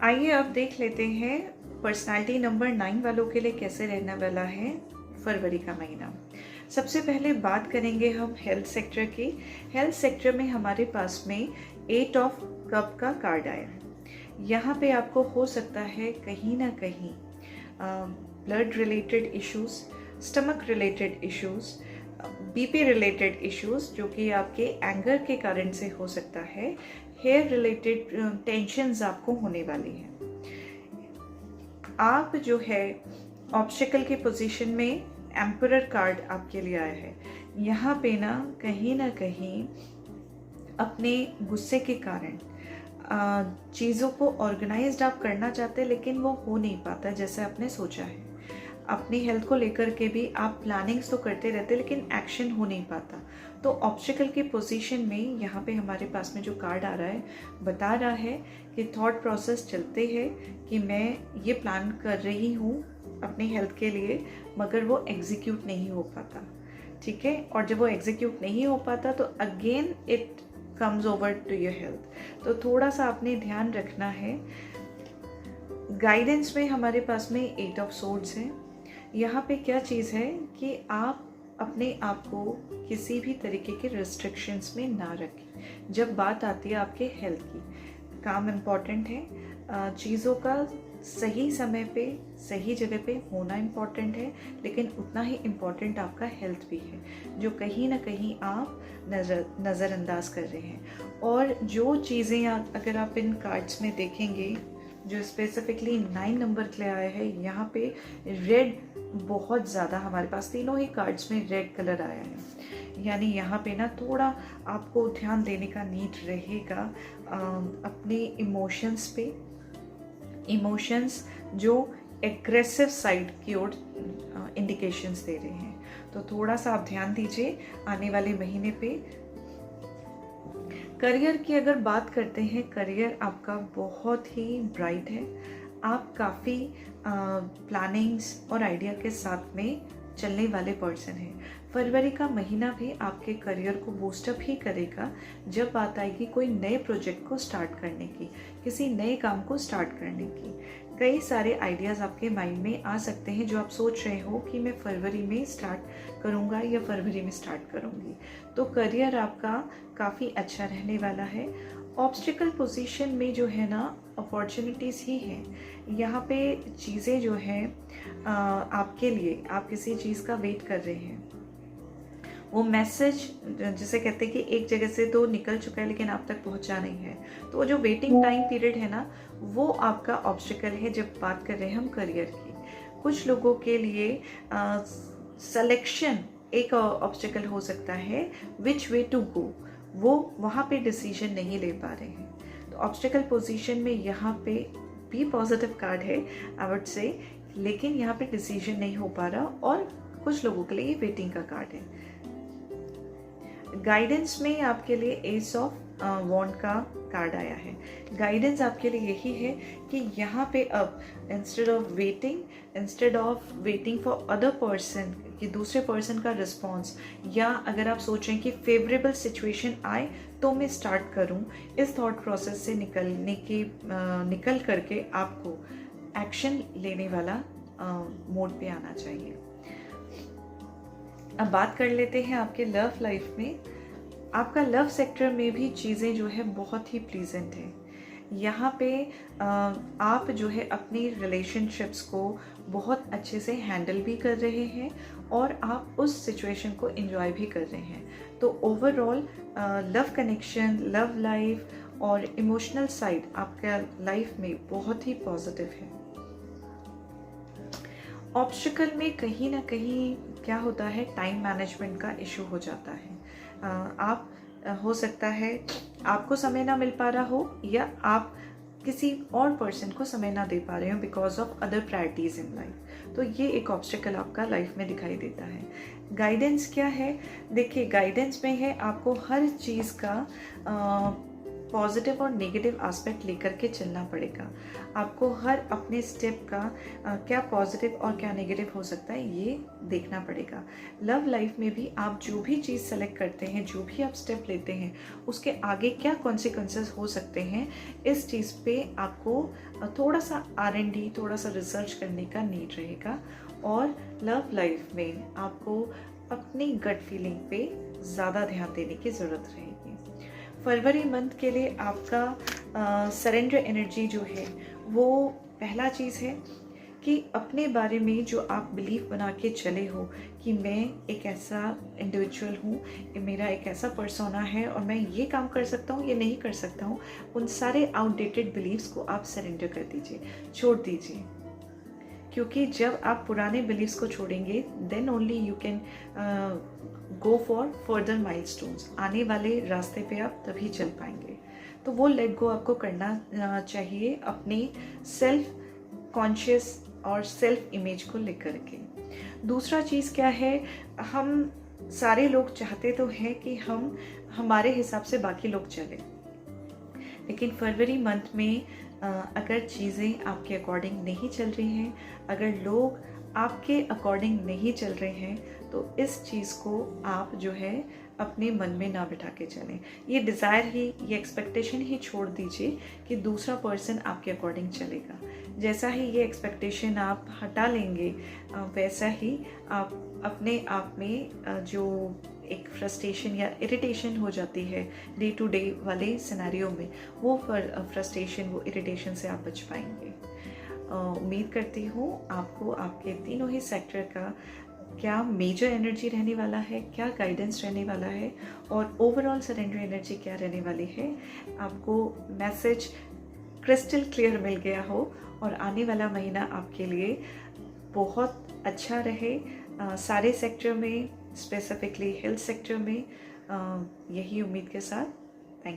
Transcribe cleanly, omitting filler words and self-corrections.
आइए अब देख लेते हैं पर्सनालिटी नंबर 9 वालों के लिए कैसे रहने वाला है फरवरी का महीना। सबसे पहले बात करेंगे हम हेल्थ सेक्टर की। हेल्थ सेक्टर में हमारे पास में 8 ऑफ कप का कार्ड आया है। यहाँ पे आपको हो सकता है कहीं ना कहीं blood related issues, stomach related issues, BP related issues जो कि आपके एंगर के कारण से हो सकता है, हेयर रिलेटेड टेंशन्स आपको होने वाली हैं। आप जो है ऑब्स्टिकल की पोजीशन में एम्परर कार्ड आपके लिए आया है। यहाँ पे ना कहीं अपने गुस्से के कारण चीज़ों को ऑर्गेनाइज्ड आप करना चाहते हैं लेकिन वो हो नहीं पाता जैसे आपने सोचा है। अपनी हेल्थ को लेकर के भी आप प्लानिंग्स तो करते रहते लेकिन एक्शन हो नहीं पाता। तो ऑब्स्टिकल की पोजीशन में यहाँ पे हमारे पास में जो कार्ड आ रहा है बता रहा है कि थॉट प्रोसेस चलते हैं कि मैं ये प्लान कर रही हूँ अपनी हेल्थ के लिए, मगर वो एग्जीक्यूट नहीं हो पाता। ठीक है, और जब वो एग्जीक्यूट नहीं हो पाता तो again it comes over to your health. तो थोड़ा सा आपने ध्यान रखना है। गाइडेंस में हमारे पास में 8 ऑफ सोर्ड्स है। यहाँ पे क्या चीज़ है कि आप अपने आप को किसी भी तरीके के रिस्ट्रिक्शंस में ना रखें। जब बात आती है आपके हेल्थ की, काम इम्पॉर्टेंट है, चीज़ों का सही समय पे सही जगह पे होना इम्पॉर्टेंट है, लेकिन उतना ही इम्पॉर्टेंट आपका हेल्थ भी है जो कहीं ना कहीं आप नज़रअंदाज कर रहे हैं। और जो चीज़ें अगर आप इन कार्ड्स में देखेंगे जो स्पेसिफिकली 9 नंबर के लिए आया है, यहाँ पे रेड बहुत ज़्यादा हमारे पास तीनों ही कार्ड्स में रेड कलर आया है। यानी यहाँ पे ना थोड़ा आपको ध्यान देने का नीड रहेगा अपने इमोशंस पे। इमोशंस जो एग्रेसिव साइड की ओर इंडिकेशंस दे रहे हैं, तो थोड़ा सा आप ध्यान दीजिए आने वाले महीने पे। करियर की अगर बात करते हैं, करियर आपका बहुत ही ब्राइट है। आप काफ़ी प्लानिंग्स और आइडिया के साथ में चलने वाले पर्सन हैं। फरवरी का महीना भी आपके करियर को बूस्टअप ही करेगा जब बात आएगी कोई नए प्रोजेक्ट को स्टार्ट करने की, किसी नए काम को स्टार्ट करने की। कई सारे आइडियाज़ आपके माइंड में आ सकते हैं जो आप सोच रहे हो कि मैं फरवरी में स्टार्ट करूँगा या फरवरी में स्टार्ट करूँगी। तो करियर आपका काफ़ी अच्छा रहने वाला है। ऑब्स्टिकल पोजीशन में जो है ना अपॉर्चुनिटीज़ ही हैं। यहाँ पे चीज़ें जो हैं आपके लिए, आप किसी चीज़ का वेट कर रहे हैं, वो मैसेज जिसे कहते हैं कि एक जगह से तो निकल चुका है लेकिन आप तक पहुंचा नहीं है, तो वो जो वेटिंग टाइम पीरियड है ना, वो आपका ऑब्स्टिकल है जब बात कर रहे हैं हम करियर की। कुछ लोगों के लिए सिलेक्शन एक ऑब्स्टिकल हो सकता है, विच वे टू गो, वो वहाँ पे डिसीजन नहीं ले पा रहे हैं। तो ऑब्स्टिकल पोजीशन में यहाँ पे भी पॉजिटिव कार्ड है आई वुड से, लेकिन यहाँ पे डिसीजन नहीं हो पा रहा और कुछ लोगों के लिए वेटिंग का कार्ड है। गाइडेंस में आपके लिए एस ऑफ वॉन्ड का कार्ड आया है। गाइडेंस आपके लिए यही है कि यहाँ पे अब instead of waiting for other person, कि दूसरे पर्सन का रिस्पॉन्स, या अगर आप सोचें कि फेवरेबल सिचुएशन आए तो मैं स्टार्ट करूँ, इस थॉट प्रोसेस से निकल करके आपको एक्शन लेने वाला मोड पे आना चाहिए। अब बात कर लेते हैं आपके लव लाइफ में। आपका लव सेक्टर में भी चीज़ें जो है बहुत ही प्लीजेंट है। यहाँ पे आप जो है अपनी रिलेशनशिप्स को बहुत अच्छे से हैंडल भी कर रहे हैं और आप उस सिचुएशन को एंजॉय भी कर रहे हैं। तो overall love connection, love life और इमोशनल साइड आपका लाइफ में बहुत ही पॉजिटिव है। ऑब्स्टिकल में कहीं ना कहीं क्या होता है, टाइम मैनेजमेंट का इशू हो जाता है। आप हो सकता है आपको समय ना मिल पा रहा हो या आप किसी और पर्सन को समय ना दे पा रहे हो because of other priorities in life. तो ये एक ऑब्स्टिकल आपका लाइफ में दिखाई देता है। गाइडेंस क्या है, देखिए गाइडेंस में है आपको हर चीज़ का पॉजिटिव और नेगेटिव एस्पेक्ट लेकर के चलना पड़ेगा। आपको हर अपने स्टेप का क्या पॉजिटिव और क्या नेगेटिव हो सकता है ये देखना पड़ेगा। लव लाइफ में भी आप जो भी चीज़ सेलेक्ट करते हैं, जो भी आप स्टेप लेते हैं, उसके आगे क्या कॉन्सिक्वेंसेस हो सकते हैं, इस चीज़ पे आपको थोड़ा सा R&D, थोड़ा सा रिसर्च करने का नीड रहेगा। और लव लाइफ में आपको अपनी गट फीलिंग पे ज़्यादा ध्यान देने की ज़रूरत रहेगी। फरवरी मंथ के लिए आपका सरेंडर एनर्जी जो है वो पहला चीज़ है कि अपने बारे में जो आप बिलीव बना के चले हो कि मैं एक ऐसा इंडिविजुअल हूँ, मेरा एक ऐसा पर्सोना है और मैं ये काम कर सकता हूँ, ये नहीं कर सकता हूँ, उन सारे आउटडेटेड बिलीव्स को आप सरेंडर कर दीजिए, छोड़ दीजिए। क्योंकि जब आप पुराने बिलीव्स को छोड़ेंगे then only you can go for further milestones. आने वाले रास्ते पे आप तभी चल पाएंगे। तो वो लेट गो आपको करना चाहिए अपने सेल्फ कॉन्शियस और सेल्फ इमेज को लेकर के। दूसरा चीज़ क्या है, हम सारे लोग चाहते तो हैं कि हम हमारे हिसाब से बाकी लोग चलें, लेकिन फरवरी मंथ में अगर चीज़ें आपके अकॉर्डिंग नहीं चल रही हैं, अगर लोग आपके अकॉर्डिंग नहीं चल रहे हैं, तो इस चीज़ को आप जो है अपने मन में ना बिठा के चलें। ये डिज़ायर ही, ये एक्सपेक्टेशन ही छोड़ दीजिए कि दूसरा पर्सन आपके अकॉर्डिंग चलेगा। जैसा ही ये एक्सपेक्टेशन आप हटा लेंगे, वैसा ही आप अपने आप में जो एक फ्रस्ट्रेशन या इरिटेशन हो जाती है डे टू डे वाले सिनेरियो में, वो फ्रस्ट्रेशन, वो इरिटेशन से आप बच पाएंगे। उम्मीद करती हूँ आपको आपके तीनों ही सेक्टर का क्या मेजर एनर्जी रहने वाला है, क्या गाइडेंस रहने वाला है और ओवरऑल सरेंडर एनर्जी क्या रहने वाली है, आपको मैसेज क्रिस्टल क्लियर मिल गया हो और आने वाला महीना आपके लिए बहुत अच्छा रहे। सारे सेक्टर में, स्पेसिफिकली हेल्थ सेक्टर में, यही उम्मीद के साथ